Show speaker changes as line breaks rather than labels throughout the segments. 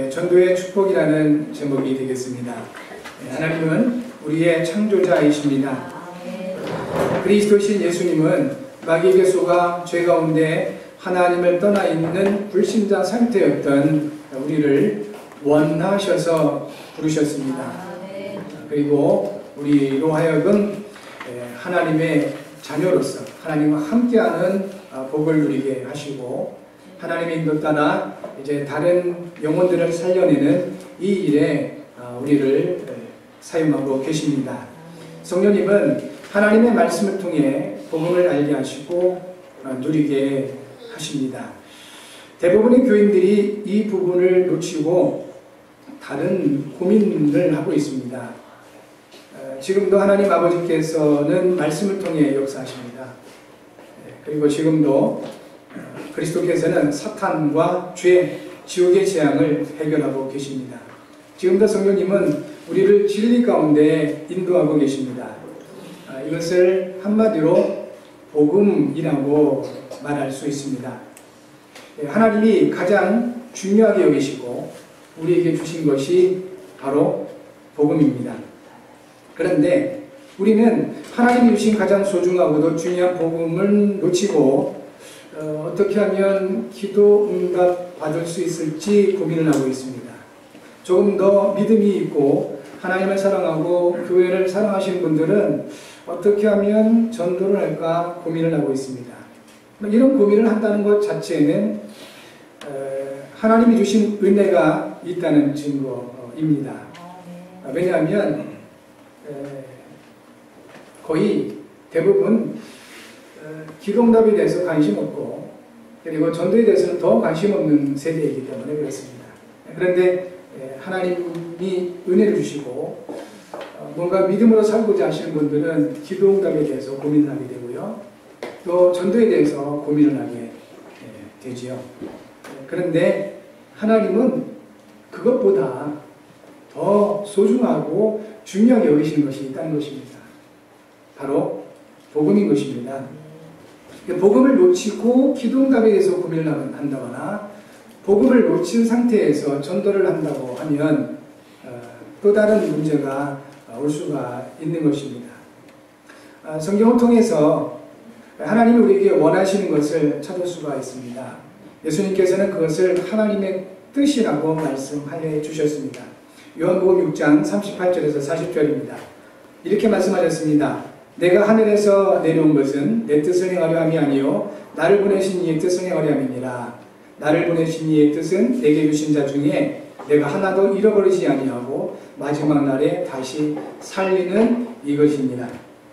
전도의 축복이라는 제목이 되겠습니다. 하나님은 우리의 창조자이십니다. 그리스도신 예수님은 마귀에게 속아 죄 가운데 하나님을 떠나 있는 불신자 상태였던 우리를 원하셔서 부르셨습니다. 그리고 우리로 하여금 하나님의 자녀로서 하나님과 함께하는 복을 누리게 하시고 하나님의 인도 따라 이제 다른 영혼들을 살려내는 이 일에 우리를 사용하고 계십니다. 성령님은 하나님의 말씀을 통해 복음을 알게 하시고 누리게 하십니다. 대부분의 교인들이 이 부분을 놓치고 다른 고민을 하고 있습니다. 지금도 하나님 아버지께서는 말씀을 통해 역사하십니다. 그리고 지금도 그리스도께서는 사탄과 죄, 지옥의 재앙을 해결하고 계십니다. 지금도 성령님은 우리를 진리 가운데 인도하고 계십니다. 이것을 한마디로 복음이라고 말할 수 있습니다. 하나님이 가장 중요하게 여기시고 우리에게 주신 것이 바로 복음입니다. 그런데 우리는 하나님이 주신 가장 소중하고도 중요한 복음을 놓치고 어떻게 하면 기도 응답 받을 수 있을지 고민을 하고 있습니다. 조금 더 믿음이 있고 하나님을 사랑하고 교회를 사랑하시는 분들은 어떻게 하면 전도를 할까 고민을 하고 있습니다. 이런 고민을 한다는 것 자체는 하나님이 주신 은혜가 있다는 증거입니다. 왜냐하면 거의 대부분 기도응답에 대해서 관심 없고 그리고 전도에 대해서는 더 관심 없는 세대이기 때문에 그렇습니다. 그런데 하나님이 은혜를 주시고 뭔가 믿음으로 살고자 하시는 분들은 기도응답에 대해서 고민을 하게 되고요. 또 전도에 대해서 고민을 하게 되지요. 그런데 하나님은 그것보다 더 소중하고 중요하게 여기시는 것이 있다는 것입니다. 바로 복음인 것입니다. 복음을 놓치고 기도응답에 대해서 고민을 한다거나 복음을 놓친 상태에서 전도를 한다고 하면 또 다른 문제가 올 수가 있는 것입니다. 성경을 통해서 하나님이 우리에게 원하시는 것을 찾을 수가 있습니다. 예수님께서는 그것을 하나님의 뜻이라고 말씀하여 주셨습니다. 요한복음 6장 38절에서 40절입니다. 이렇게 말씀하셨습니다. 내가 하늘에서 내려온 것은 내 뜻을 행하려 함이 아니요 나를 보내신 이의 뜻을 행하려 함이니라. 나를 보내신 이의 뜻은 내게 주신 자 중에 내가 하나도 잃어버리지 아니하고 마지막 날에 다시 살리는 이것이니라.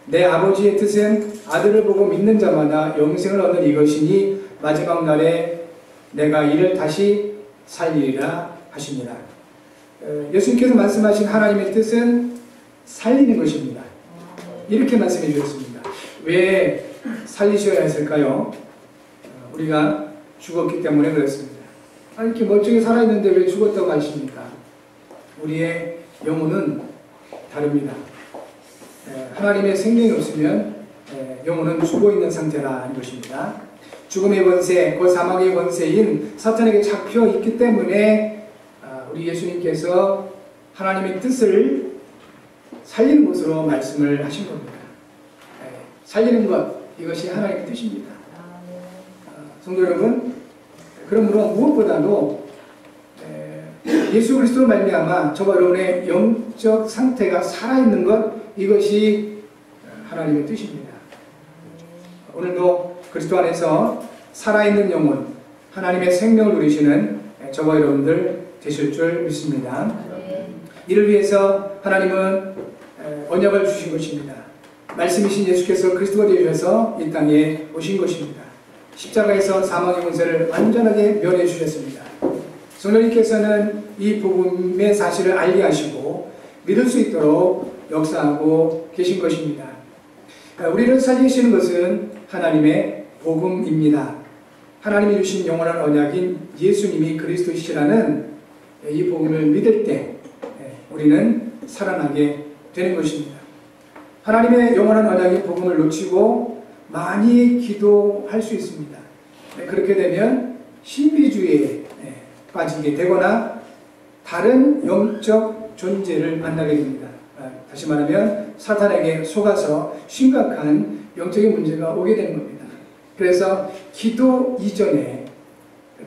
내 아버지의 뜻은 아들을 보고 믿는 자마다 영생을 얻는 이것이니 마지막 날에 내가 이를 다시 살리리라 하시니라. 예수님께서 말씀하신 하나님의 뜻은 살리는 것입니다. 이렇게 말씀해 주셨습니다. 왜 살리셔야 했을까요? 우리가 죽었기 때문에 그렇습니다. 이렇게 멀쩡히 살아있는데 왜 죽었다고 하십니까? 우리의 영혼은 다릅니다. 하나님의 생명이 없으면 영혼은 죽어있는 상태라는 것입니다. 죽음의 권세, 곧 사망의 권세인 사탄에게 잡혀 있기 때문에 우리 예수님께서 하나님의 뜻을 살리는 것으로 말씀을 하신 겁니다. 살리는 것, 이것이 하나님의 뜻입니다. 성도 여러분, 그러므로 무엇보다도 예수 그리스도로 말미암아 저와 여러분의 영적 상태가 살아있는 것, 이것이 하나님의 뜻입니다. 오늘도 그리스도 안에서 살아있는 영혼, 하나님의 생명을 누리시는 저와 여러분들 되실 줄 믿습니다. 이를 위해서 하나님은 언약을 주신 것입니다. 말씀이신 예수께서 그리스도가 되셔서 이 땅에 오신 것입니다. 십자가에서 사망의 권세를 완전하게 멸해 주셨습니다. 성령님께서는 이 복음의 사실을 알게 하시고 믿을 수 있도록 역사하고 계신 것입니다. 우리를 살리시는 것은 하나님의 복음입니다. 하나님이 주신 영원한 언약인 예수님이 그리스도시라는 이 복음을 믿을 때 우리는 살아나게 되는 것입니다. 하나님의 영원한 언약인 복음을 놓치고 많이 기도할 수 있습니다. 그렇게 되면 신비주의에 빠지게 되거나 다른 영적 존재를 만나게 됩니다. 다시 말하면 사탄에게 속아서 심각한 영적인 문제가 오게 되는 겁니다. 그래서 기도 이전에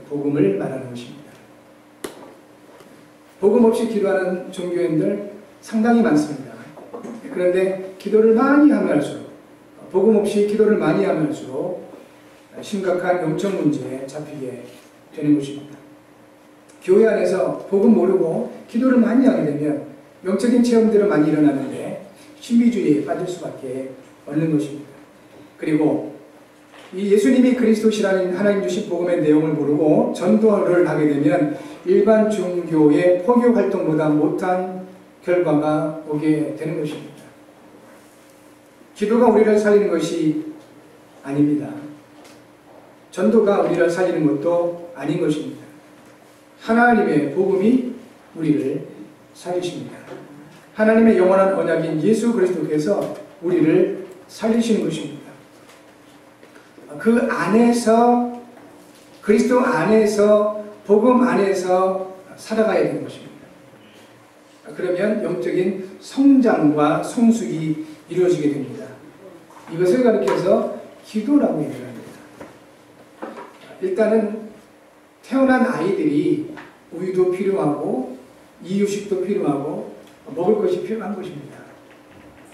복음을 말하는 것입니다. 복음 없이 기도하는 종교인들 상당히 많습니다. 그런데 기도를 많이 하면 할수록, 복음 없이 기도를 많이 하면 할수록 심각한 영적 문제에 잡히게 되는 것입니다. 교회 안에서 복음 모르고 기도를 많이 하게 되면 영적인 체험들은 많이 일어나는데 신비주의에 빠질 수밖에 없는 것입니다. 그리고 이 예수님이 그리스도시라는 하나님 주신 복음의 내용을 모르고 전도를 하게 되면 일반 종교의 포교 활동보다 못한 결과가 오게 되는 것입니다. 기도가 우리를 살리는 것이 아닙니다. 전도가 우리를 살리는 것도 아닌 것입니다. 하나님의 복음이 우리를 살리십니다. 하나님의 영원한 언약인 예수 그리스도께서 우리를 살리시는 것입니다. 그 안에서, 그리스도 안에서, 복음 안에서 살아가야 되는 것입니다. 그러면 영적인 성장과 성숙이 이루어지게 됩니다. 이것을 가리켜서 기도라고 얘기를 합니다. 일단은 태어난 아이들이 우유도 필요하고 이유식도 필요하고 먹을 것이 필요한 것입니다.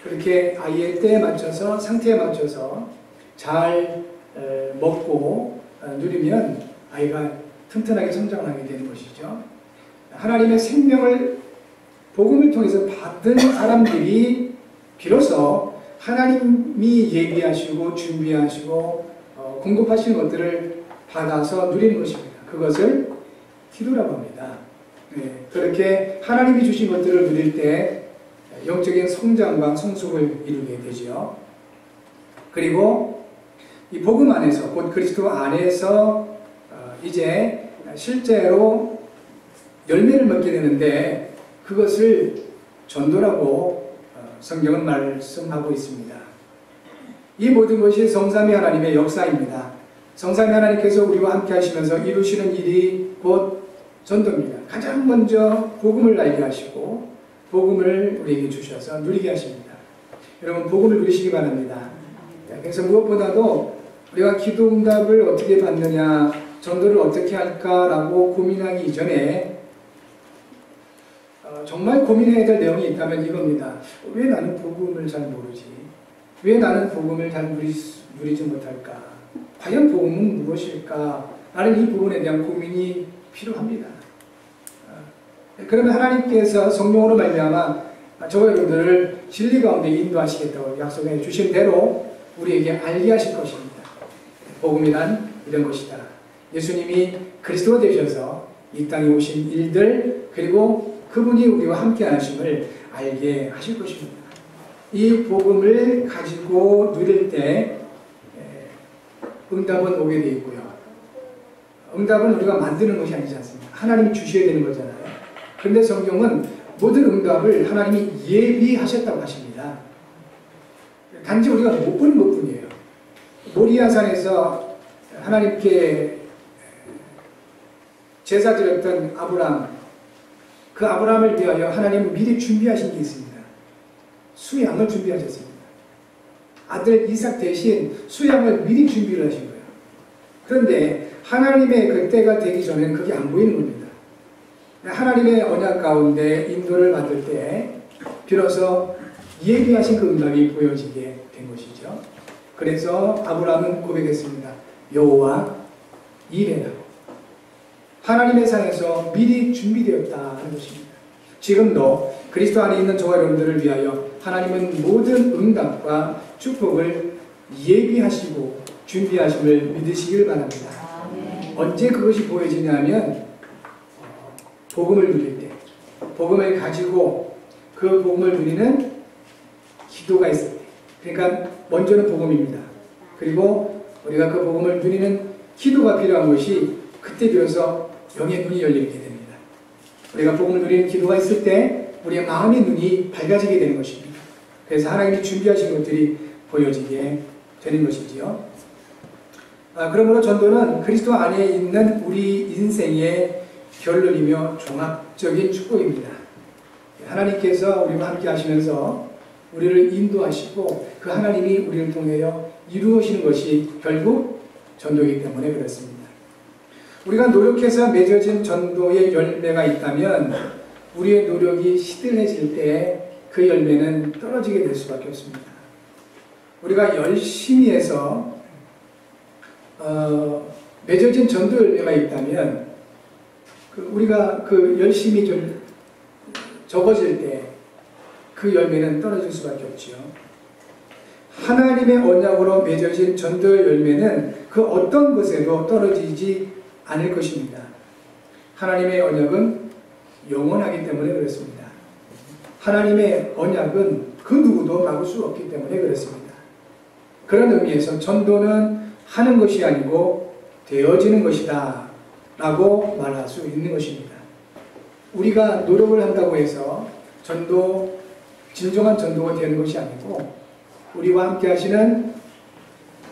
그렇게 아이의 때에 맞춰서, 상태에 맞춰서 잘 먹고 누리면 아이가 튼튼하게 성장하게 되는 것이죠. 하나님의 생명을 복음을 통해서 받은 사람들이 비로소 하나님이 예비하시고 준비하시고 공급하시는 것들을 받아서 누리는 것입니다. 그것을 기도라고 합니다. 그렇게 하나님이 주신 것들을 누릴 때 영적인 성장과 성숙을 이루게 되죠. 그리고 이 복음 안에서, 곧 그리스도 안에서 이제 실제로 열매를 먹게 되는데 그것을 전도라고 성경은 말씀하고 있습니다. 이 모든 것이 성삼위 하나님의 역사입니다. 성삼위 하나님께서 우리와 함께 하시면서 이루시는 일이 곧 전도입니다. 가장 먼저 복음을 알게 하시고 복음을 우리에게 주셔서 누리게 하십니다. 여러분, 복음을 누리시기 바랍니다. 그래서 무엇보다도 우리가 기도 응답을 어떻게 받느냐, 전도를 어떻게 할까라고 고민하기 이전에 정말 고민해야 될 내용이 있다면 이겁니다. 왜 나는 복음을 잘 모르지? 왜 나는 복음을 잘 누리지 못할까? 과연 복음은 무엇일까? 라는 이 부분에 대한 고민이 필요합니다. 그러면 하나님께서 성령으로 말미암아 저와 여러분들을 진리 가운데 인도하시겠다고 약속해 주신 대로 우리에게 알게 하실 것입니다. 복음이란 이런 것이다. 예수님이 그리스도가 되셔서 이 땅에 오신 일들, 그리고 그분이 우리와 함께 하심을 알게 하실 것입니다. 이 복음을 가지고 누릴 때 응답은 오게 되어 있고요. 응답은 우리가 만드는 것이 아니지 않습니까? 하나님이 주셔야 되는 거잖아요. 그런데 성경은 모든 응답을 하나님이 예비하셨다고 하십니다. 단지 우리가 못 보는 것뿐이에요. 모리아산에서 하나님께 제사 드렸던 아브라함, 그 아브라함을 위하여 하나님은 미리 준비하신 게 있습니다. 수양을 준비하셨습니다. 아들 이삭 대신 수양을 미리 준비를 하신 거예요. 그런데 하나님의 그 때가 되기 전에는 그게 안 보이는 겁니다. 하나님의 언약 가운데 인도를 받을 때 비로소 예비하신 그 응답이 보여지게 된 것이죠. 그래서 아브라함은 고백했습니다. 여호와 이레라고. 하나님의 상에서 미리 준비되었다 하는 것입니다. 지금도 그리스도 안에 있는 저와 여러분들을 위하여 하나님은 모든 응답과 축복을 예비하시고 준비하심을 믿으시길 바랍니다. 언제 그것이 보여지냐면 복음을 누릴 때, 복음을 가지고 그 복음을 누리는 기도가 있을 때, 그러니까 먼저는 복음입니다. 그리고 우리가 그 복음을 누리는 기도가 필요한 것이 그때 비로소 영의 눈이 열리게 됩니다. 우리가 복음을 누리는 기도가 있을 때 우리의 마음의 눈이 밝아지게 되는 것입니다. 그래서 하나님이 준비하신 것들이 보여지게 되는 것이지요. 그러므로 전도는 그리스도 안에 있는 우리 인생의 결론이며 종합적인 축복입니다. 하나님께서 우리와 함께 하시면서 우리를 인도하시고 그 하나님이 우리를 통하여 이루어지는 것이 결국 전도이기 때문에 그렇습니다. 우리가 노력해서 맺어진 전도의 열매가 있다면 우리의 노력이 시들해질 때 그 열매는 떨어지게 될 수밖에 없습니다. 우리가 열심히 해서 맺어진 전도 열매가 있다면 우리가 그 열심히 좀 적어질 때 그 열매는 떨어질 수밖에 없지요. 하나님의 언약으로 맺어진 전도 열매는 그 어떤 것에도 떨어지지 않을 것입니다. 하나님의 언약은 영원하기 때문에 그렇습니다. 하나님의 언약은 그 누구도 막을 수 없기 때문에 그렇습니다. 그런 의미에서 전도는 하는 것이 아니고 되어지는 것이다 라고 말할 수 있는 것입니다. 우리가 노력을 한다고 해서 진정한 전도가 되는 것이 아니고 우리와 함께 하시는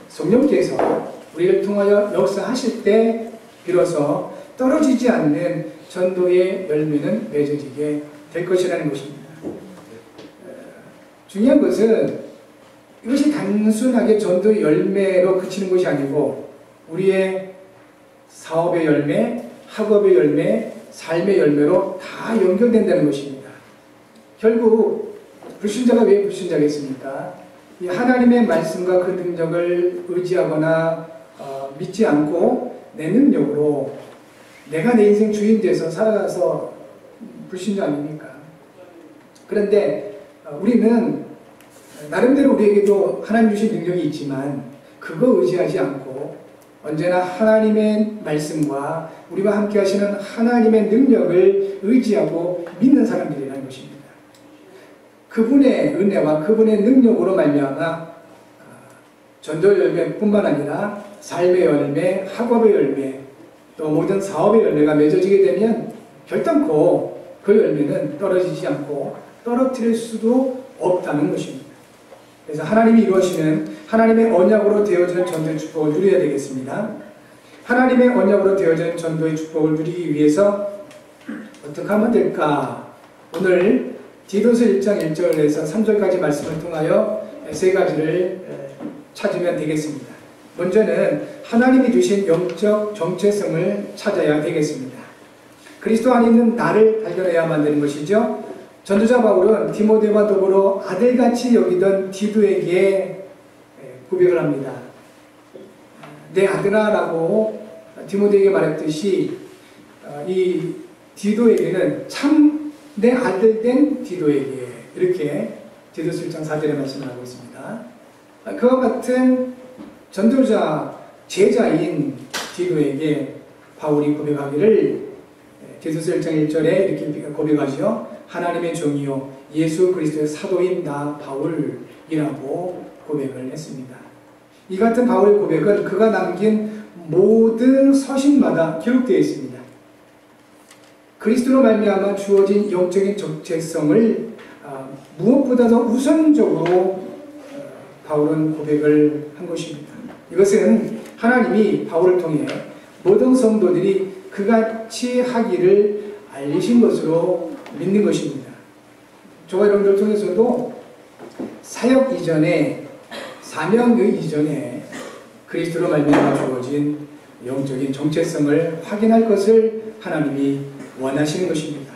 성령께서 우리를 통하여 역사하실 때 비로소 떨어지지 않는 전도의 열매는 맺어지게 될 것이라는 것입니다. 중요한 것은 이것이 단순하게 전도의 열매로 그치는 것이 아니고 우리의 사업의 열매, 학업의 열매, 삶의 열매로 다 연결된다는 것입니다. 결국 불신자가 왜 불신자겠습니까? 이 하나님의 말씀과 그 능력을 의지하거나 믿지 않고 내 능력으로 내가 내 인생 주인 돼서 살아가서 불신자 아닙니까? 그런데 우리는 나름대로 우리에게도 하나님 주신 능력이 있지만 그거 의지하지 않고 언제나 하나님의 말씀과 우리와 함께 하시는 하나님의 능력을 의지하고 믿는 사람들이라는 것입니다. 그분의 은혜와 그분의 능력으로 말미암아 전도 열매뿐만 아니라 삶의 열매, 학업의 열매, 또 모든 사업의 열매가 맺어지게 되면 결단코 그 열매는 떨어지지 않고 떨어뜨릴 수도 없다는 것입니다. 그래서 하나님이 이루어지는 하나님의 언약으로 되어지는 전도의 축복을 누려야 되겠습니다. 하나님의 언약으로 되어지는 전도의 축복을 누리기 위해서 어떻게 하면 될까? 오늘 디도서 1장 1절에서 3절까지 말씀을 통하여 세 가지를 찾으면 되겠습니다. 먼저는 하나님이 주신 영적 정체성을 찾아야 되겠습니다. 그리스도 안에 있는 나를 발견해야만 되는 것이죠. 전도자 바울은 디모데와 더불어 아들같이 여기던 디도에게 고백을 합니다. 내 아들아 라고 디모데에게 말했듯이 이 디도에게는 참 내 아들 된 디도에게 이렇게 디도서 1장 4절에 말씀을 하고 있습니다. 그와 같은 전도자 제자인 디도에게 바울이 고백하기를 디도서 1장 1절에 이렇게 고백하죠. 하나님의 종이요 예수 그리스도의 사도인 나 바울이라고 고백을 했습니다. 이 같은 바울의 고백은 그가 남긴 모든 서신마다 기록되어 있습니다. 그리스도로 말미암아 주어진 영적인 정체성을 무엇보다도 우선적으로 바울은 고백을 한 것입니다. 이것은 하나님이 바울을 통해 모든 성도들이 그같이 하기를 알리신 것으로 믿는 것입니다. 저와 여러분들 통해서도 사역 이전에 사명의 이전에 그리스도로 말미암아 주어진 영적인 정체성을 확인할 것을 하나님이 원하시는 것입니다.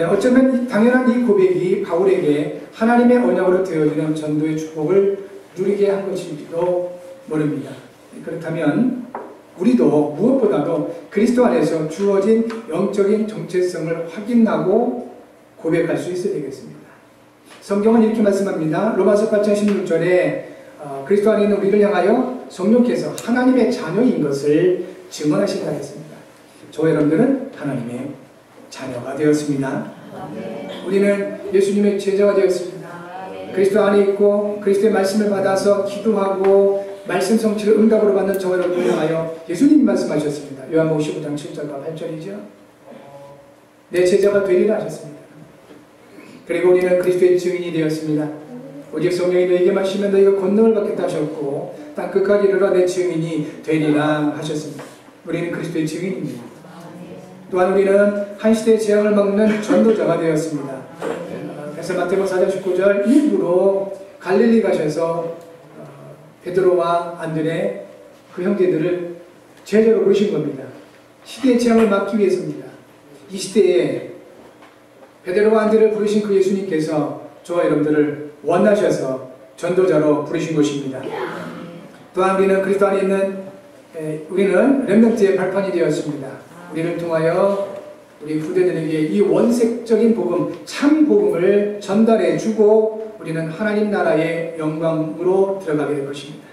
어쩌면 당연한 이 고백이 바울에게 하나님의 언약으로 되어지는 전도의 축복을 누리게 한 것일지도 모릅니다. 그렇다면 우리도 무엇보다도 그리스도 안에서 주어진 영적인 정체성을 확인하고 고백할 수 있어야 되겠습니다. 성경은 이렇게 말씀합니다. 로마서 8장 16절에 그리스도 안에 있는 우리를 향하여 성령께서 하나님의 자녀인 것을 증언하신다 했습니다. 저와 여러분들은 하나님의 자녀가 되었습니다. 우리는 예수님의 제자가 되었습니다. 그리스도 안에 있고 그리스도의 말씀을 받아서 기도하고 말씀 성취를 응답으로 받는 저와 여러분을 향하여 예수님이 말씀하셨습니다. 요한복음 15장 7절과 8절이죠. 내 제자가 되리라 하셨습니다. 그리고 우리는 그리스도의 증인이 되었습니다. 오직 성령이 너에게 마시면 너희가 권능을 받겠다 하셨고 땅 끝까지 이르러 내 증인이 되리라 하셨습니다. 우리는 그리스도의 증인입니다. 또한 우리는 한 시대의 재앙을 막는 전도자가 되었습니다. 그래서 마태복음 4장 19절 일부러 갈릴리 가셔서 베드로와 안드레 그 형제들을 제자로 부르신 겁니다. 시대의 재앙을 막기 위해서입니다. 이 시대에 베드로와 안드레를 부르신 그 예수님께서 저와 여러분들을 원하셔서 전도자로 부르신 것입니다. 또한 우리는 그리스도 안에 있는 우리는 렘넌트의 발판이 되었습니다. 우리를 통하여 우리 후대들에게 이 원색적인 복음, 참 복음을 전달해 주고 우리는 하나님 나라의 영광으로 들어가게 될 것입니다.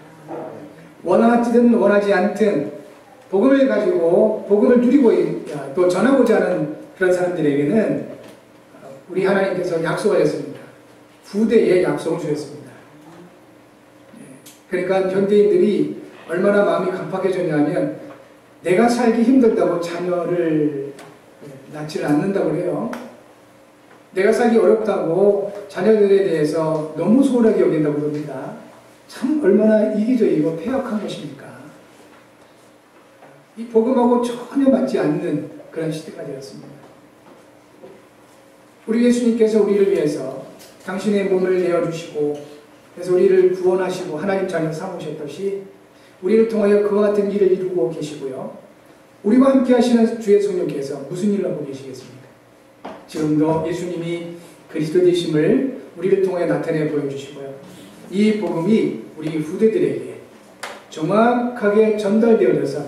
원하든 원하지 않든 복음을 가지고 복음을 누리고 또 전하고자 하는 그런 사람들에게는 우리 하나님께서 약속하셨습니다. 후대에 약속을 주셨습니다. 그러니까 현대인들이 얼마나 마음이 강팍해졌냐면 내가 살기 힘들다고 자녀를 낳지를 않는다고 해요. 내가 살기 어렵다고 자녀들에 대해서 너무 소홀하게 여긴다고 그럽니다. 참 얼마나 이기적이고 폐역한 것입니까? 이 복음하고 전혀 맞지 않는 그런 시대가 되었습니다. 우리 예수님께서 우리를 위해서 당신의 몸을 내어주시고 그래서 우리를 구원하시고 하나님 자녀 삼으셨듯이 우리를 통하여 그와 같은 일을 이루고 계시고요. 우리와 함께 하시는 주의 성령께서 무슨 일을 하고 계시겠습니까? 지금도 예수님이 그리스도 되심을 우리를 통해 나타내 보여주시고요. 이 복음이 우리 후대들에게 정확하게 전달되어져서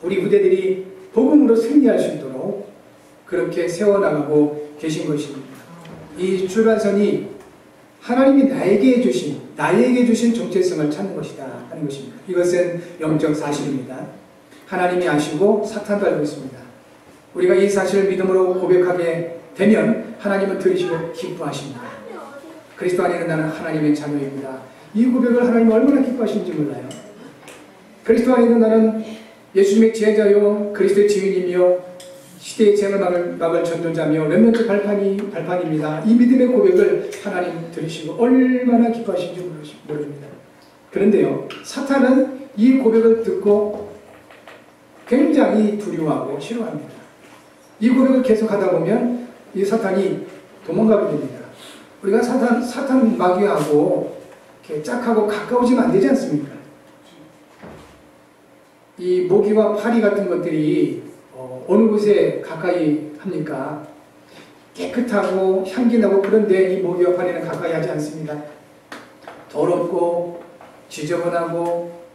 우리 후대들이 복음으로 승리할 수 있도록 그렇게 세워나가고 계신 것입니다. 이 출발선이 하나님이 나에게 주신 정체성을 찾는 것이다 하는 것입니다. 이것은 영적 사실입니다. 하나님이 아시고 사탄도 알고 있습니다. 우리가 이 사실을 믿음으로 고백하게 되면 하나님은 들으시고 기뻐하십니다. 그리스도 안에 있는 나는 하나님의 자녀입니다. 이 고백을 하나님 얼마나 기뻐하시는지 몰라요. 그리스도 안에 있는 나는 예수님의 제자요 그리스도의 증인이며 시대의 재앙을 막을 전도자며 렘넌트 발판입니다. 이 믿음의 고백을 하나님 들으시고 얼마나 기뻐하시는지 모릅니다. 그런데요, 사탄은 이 고백을 듣고 굉장히 두려워하고 싫어합니다. 이 고백을 계속 하다 보면 이 사탄이 도망가게 됩니다. 우리가 사탄 마귀하고 이렇게 짝하고 가까워지면 안 되지 않습니까? 이 모기와 파리 같은 것들이 어느 곳에 가까이 합니까? 깨끗하고 향기나고 그런데 이 모기와 파리는 가까이 하지 않습니다. 더럽고 지저분하고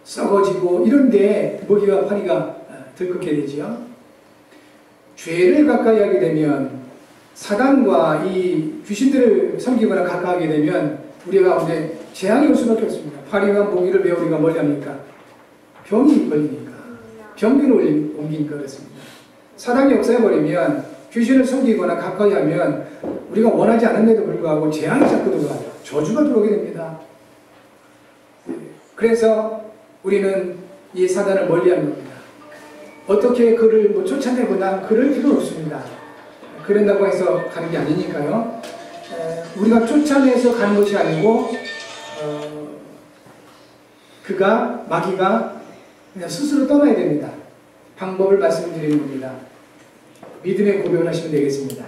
썩어지고 이런데 모기와 파리가 들끓게 되지요. 죄를 가까이 하게 되면 사단과 이 귀신들을 섬기거나 가까이 하게 되면 우리 가운데 재앙이 올 수밖에 없습니다. 파리와 모기를 왜 우리가 멀리합니까? 병이 걸리니까. 병균을 옮기니까 그렇습니다. 사단이 없애버리면 귀신을 섬기거나 가까이 하면 우리가 원하지 않은데도 불구하고 재앙이 자꾸 들어와요. 저주가 들어오게 됩니다. 그래서 우리는 이 사단을 멀리하는 겁니다. 어떻게 그를 쫓아내거나 그럴 필요는 없습니다. 그런다고 해서 가는 게 아니니까요. 우리가 쫓아내서 가는 것이 아니고 마귀가 그냥 스스로 떠나야 됩니다. 방법을 말씀드리는 겁니다. 믿음의 고백을 하시면 되겠습니다.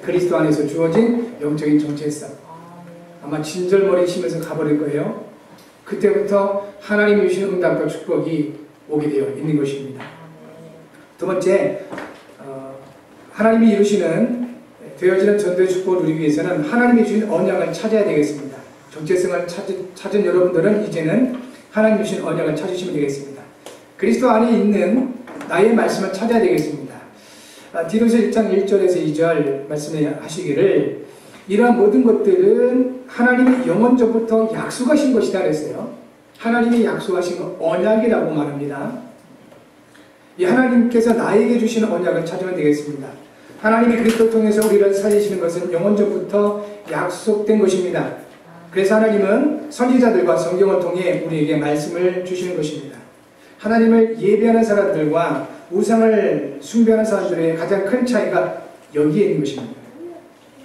그리스도 안에서 주어진 영적인 정체성. 아마 진절머리 치면서 가버릴 거예요. 그때부터 하나님이 주시는 응답과 축복이 오게 되어 있는 것입니다. 두 번째, 하나님이 이루시는 되어지는 전도의 축복을 누리기 위해서는 하나님이 주신 언약을 찾아야 되겠습니다. 정체성을 찾은 여러분들은 이제는 하나님이 주신 언약을 찾으시면 되겠습니다. 그리스도 안에 있는 나의 말씀을 찾아야 되겠습니다. 디도서 1장 1절에서 2절 말씀하시기를 이러한 모든 것들은 하나님이 영원전부터 약속하신 것이다 그랬어요. 하나님이 약속하신 건 언약이라고 말합니다. 이 하나님께서 나에게 주시는 언약을 찾으면 되겠습니다. 하나님이 그리스도를 통해서 우리를 살리시는 것은 영원전부터 약속된 것입니다. 그래서 하나님은 선지자들과 성경을 통해 우리에게 말씀을 주시는 것입니다. 하나님을 예배하는 사람들과 우상을 숭배하는 사람들의 가장 큰 차이가 여기에 있는 것입니다.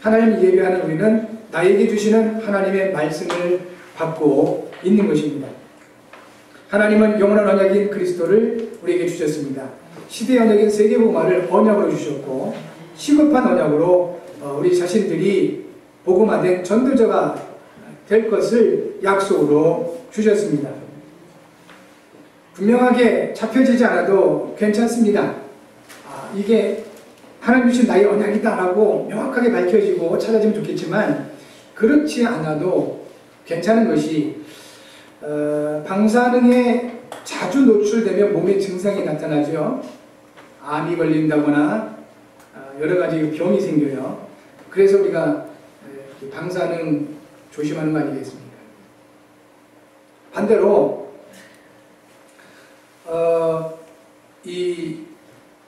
하나님을 예배하는 우리는 나에게 주시는 하나님의 말씀을 받고 있는 것입니다. 하나님은 영원한 언약인 그리스도를 우리에게 주셨습니다. 시대 언약인 세계복음화를 언약으로 주셨고 시급한 언약으로 우리 자신들이 복음화된 전도자가 될 것을 약속으로 주셨습니다. 분명하게 잡혀지지 않아도 괜찮습니다. 이게 하나님 주신 나의 언약이다라고 명확하게 밝혀지고 찾아지면 좋겠지만 그렇지 않아도 괜찮은 것이 방사능에 자주 노출되면 몸에 증상이 나타나죠. 암이 걸린다거나 여러 가지 병이 생겨요. 그래서 우리가 방사능 조심하는 거 아니겠습니까? 반대로 이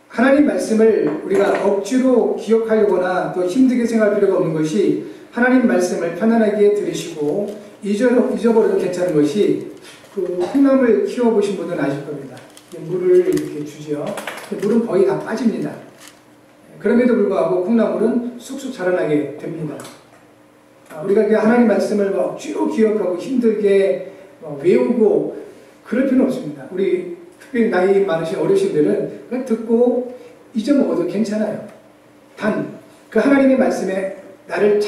하나님 말씀을 우리가 억지로 기억하려거나 또 힘들게 생각할 필요가 없는 것이 하나님 말씀을 편안하게 들으시고 잊어버려도 괜찮은 것이 그 콩나물 키워보신 분들은 아실 겁니다. 물을 이렇게 주죠. 물은 거의 다 빠집니다. 그럼에도 불구하고 콩나물은 쑥쑥 자라나게 됩니다. 우리가 하나님 말씀을 억지로 기억하고 힘들게 외우고 그럴 필요는 없습니다. 우리 특별히 나이 많으신 어르신들은 그냥 듣고 잊어먹어도 괜찮아요. 단 그 하나님의 말씀에 나를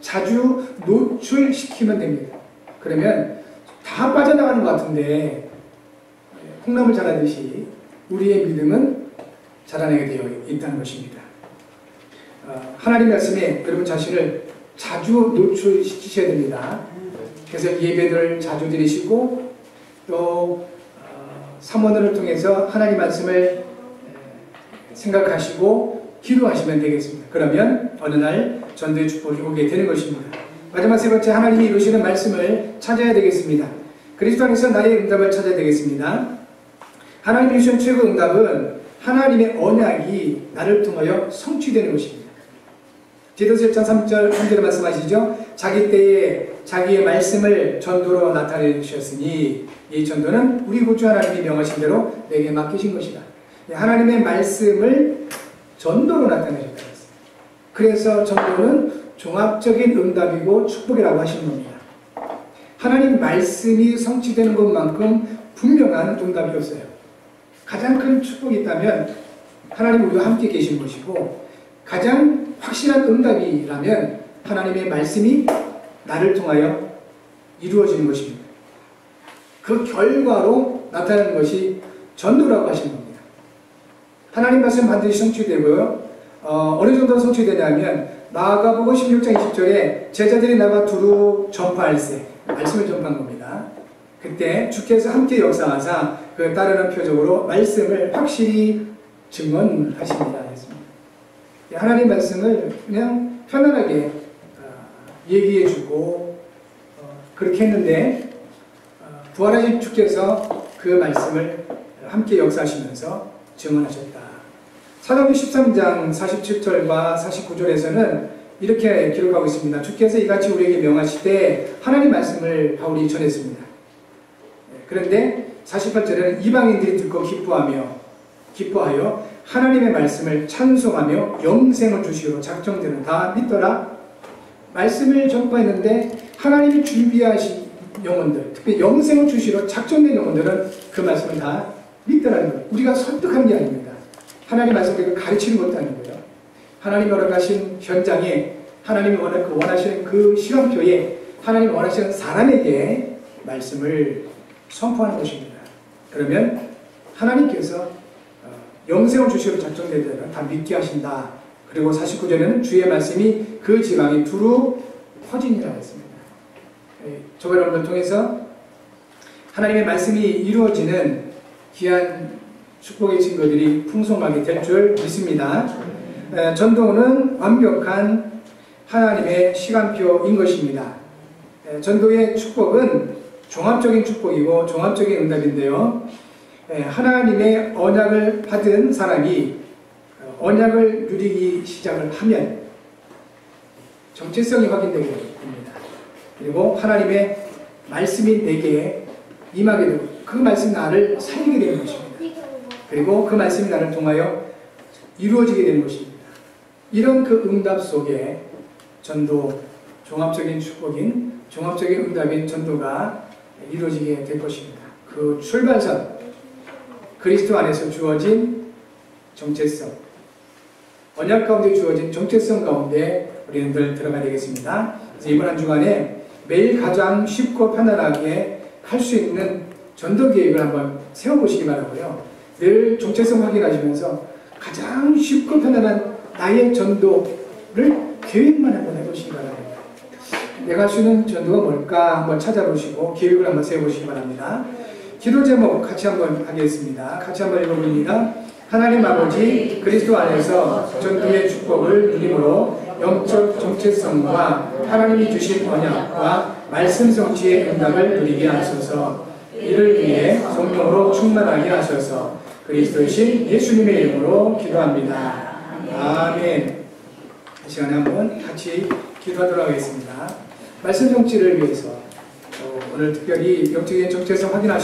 자주 노출시키면 됩니다. 그러면 다 빠져나가는 것 같은데 콩나물 자라듯이 우리의 믿음은 자라나게 되어 있다는 것입니다. 하나님 말씀에 여러분 자신을 자주 노출시키셔야 됩니다. 그래서 예배를 자주 드리시고 또 사모들을 통해서 하나님 말씀을 생각하시고 기도하시면 되겠습니다. 그러면 어느 날 전도의 축복이 오게 되는 것입니다. 마지막 세 번째, 하나님이 이루시는 말씀을 찾아야 되겠습니다. 그리스도 안에서 나의 응답을 찾아야 되겠습니다. 하나님이 주신 최고 응답은 하나님의 언약이 나를 통하여 성취되는 것입니다. 디도서 1장 3절에 말씀하시죠. 자기 때에 자기의 말씀을 전도로 나타내주셨으니 이 전도는 우리 구주 하나님이 명하신 대로 내게 맡기신 것이다. 하나님의 말씀을 전도로 나타내셨다. 그래서 전도는 종합적인 응답이고 축복이라고 하시는 겁니다. 하나님 말씀이 성취되는 것만큼 분명한 응답이 없어요. 가장 큰 축복이 있다면 하나님 우리와 함께 계신 것이고 가장 확실한 응답이라면 하나님의 말씀이 나를 통하여 이루어지는 것입니다. 그 결과로 나타나는 것이 전도라고 하시는 겁니다. 하나님 말씀 반드시 성취되고요. 어느 정도 성취되냐면 나아가보고 16장 20절에 제자들이 나가 두루 전파할세 말씀을 전파한 겁니다. 그때 주께서 함께 역사하사 그 따르는 표적으로 말씀을 확실히 증언하십니다. 했습니다. 하나님 말씀을 그냥 편안하게 얘기해주고 그렇게 했는데 부활하신 주께서 그 말씀을 함께 역사하시면서 증언하셨다. 사도행전 13장 47절과 49절에서는 이렇게 기록하고 있습니다. 주께서 이같이 우리에게 명하시되 하나님 말씀을 바울이 전했습니다. 그런데 48절에는 이방인들이 듣고 기뻐하여 하나님의 말씀을 찬송하며 영생을 주시기로 작정되는 다 믿더라. 말씀을 전파했는데 하나님이 준비하신 영혼들, 특히 영생을 주시기로 작정된 영혼들은 그 말씀을 다 믿더라는 거예요. 우리가 설득하는 게 아닙니다. 하나님 말씀을 가르치는 것도 아니고요. 하나님이 허락하신 현장에 하나님이 원하시는 그 시간표에 하나님이 원하시는 사람에게 말씀을 선포하는 것입니다. 그러면 하나님께서 영생을 주시기로 작정된 자는 다 믿게 하신다. 그리고 49절에는 주의 말씀이 그 지방이 두루 퍼지니라 했습니다. 저와 여러분을 통해서 하나님의 말씀이 이루어지는 귀한 축복의 증거들이 풍성하게 될 줄 믿습니다. 전도는 완벽한 하나님의 시간표인 것입니다. 전도의 축복은 종합적인 축복이고 종합적인 응답인데요. 하나님의 언약을 받은 사람이 언약을 누리기 시작을 하면 정체성이 확인되게 됩니다. 그리고 하나님의 말씀이 내게 임하게 되고 그 말씀이 나를 살리게 되는 것입니다. 그리고 그 말씀이 나를 통하여 이루어지게 되는 것입니다. 이런 그 응답 속에 전도, 종합적인 축복인 종합적인 응답인 전도가 이루어지게 될 것입니다. 그 출발선, 그리스도 안에서 주어진 정체성, 언약 가운데 주어진 정체성 가운데 우리는 늘 들어가야 되겠습니다. 그래서 이번 한 주간에 매일 가장 쉽고 편안하게 할 수 있는 전도 계획을 한번 세워보시기 바라고요. 늘 정체성 확인하시면서 가장 쉽고 편안한 나의 전도를 계획만 한번 해보시기 바랍니다. 내가 할 수 있는 전도가 뭘까 한번 찾아보시고 계획을 한번 세워보시기 바랍니다. 기도 제목 같이 한번 하겠습니다. 같이 한번 읽어봅니다. 하나님 아버지, 그리스도 안에서 전도의 축복을 누림으로 영적 정체성과 하나님이 주신 언약과 말씀 성취의 응답을 누리게 하소서. 이를 위해 성령으로 충만하게 하셔서 그리스도이신 예수님의 이름으로 기도합니다. 아멘. 이 시간에 한번 같이 기도하도록 하겠습니다. 말씀 성취를 위해서 오늘 특별히 영적인 정체성 확인하시고